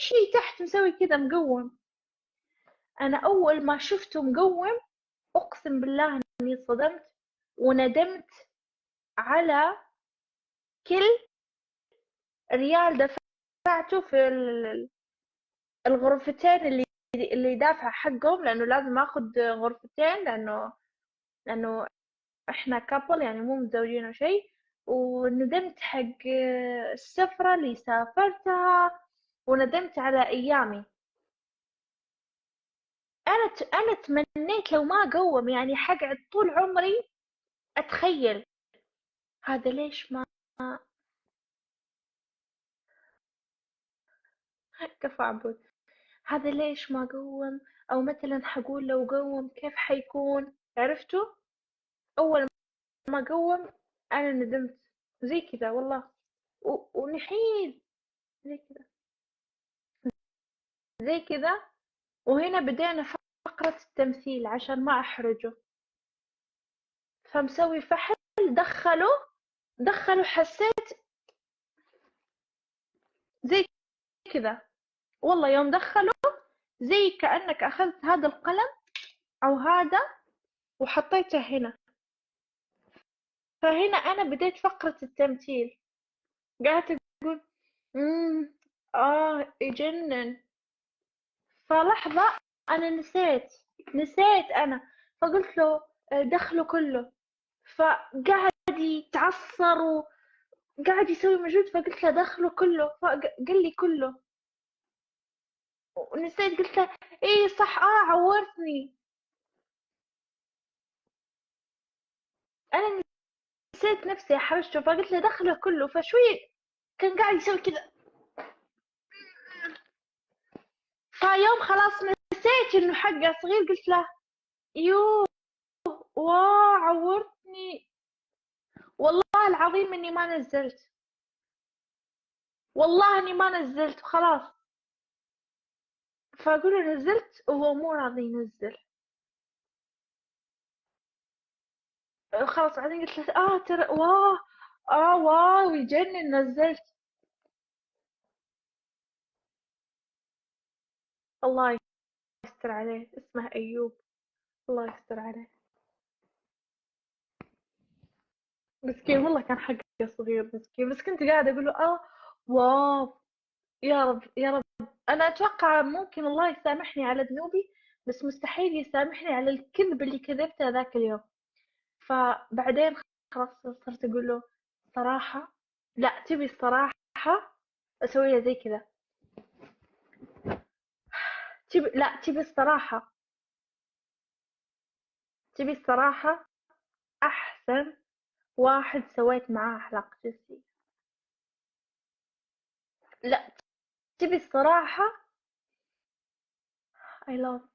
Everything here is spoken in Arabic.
شي تحت مسوي كذا مقوم. أنا أول ما شفته مقوم أقسم بالله إني صدمت وندمت على كل ريال دفعته في الغرفتين اللي دافع حقهم، لأنه لازم آخذ غرفتين، لأنه إحنا كابل يعني مو متزوجين أو شيء. وندمت حق السفرة اللي سافرتها، وندمت على أيامي. أنا تمنيت لو ما قوم، يعني حقعد طول عمري أتخيل هذا ليش ما كفى عبود، هذا ليش ما قوم، أو مثلا حقول لو قوم كيف حيكون، عرفتوا؟ أول ما قوم أنا ندمت زي كذا والله. ونحيل زي كذا زي كذا. وهنا بدينا فقرة التمثيل عشان ما أحرجه، فمسوي فحل. دخلوا حسيت زي كذا والله. يوم دخلوا زي كأنك أخذت هذا القلم أو هذا وحطيته هنا. فهنا أنا بديت فقرة التمثيل، قعدت أقول امم يجنن. فلحظة أنا نسيت أنا. فقلت له دخله كله. فقعد يتعصر وقعد يسوي مجهود، فقلت له دخله كله، فقال لي كله. ونسيت قلت له ايه صح، عورتني. انا نسيت نفسي حرجته، فقلت له دخله كله. فشوي كان قاعد يسوي كذا. فيوم خلاص نسيت انه حقه صغير، قلت له يوه عورتني. والله العظيم اني ما نزلت، والله اني ما نزلت وخلاص. فاقول له نزلت وهو مو راضي ينزل. خلاص بعدين قلت له ترى واو يجنن نزلت. الله يستر عليه، اسمه ايوب. الله يستر عليه مسكين والله، كان حقه صغير مسكين، بس كنت قاعدة اقول له واو. يا رب يا رب. انا اتوقع ممكن الله يسامحني على ذنوبي، بس مستحيل يسامحني على الكذب اللي كذبته ذاك اليوم. فبعدين خلاص صرت اقول له صراحة، لا تبي الصراحة اسويها زي كذا. لا تبي الصراحة، تبي الصراحة احسن واحد سويت معاه علاقة جنسية. لا تبي الصراحة I love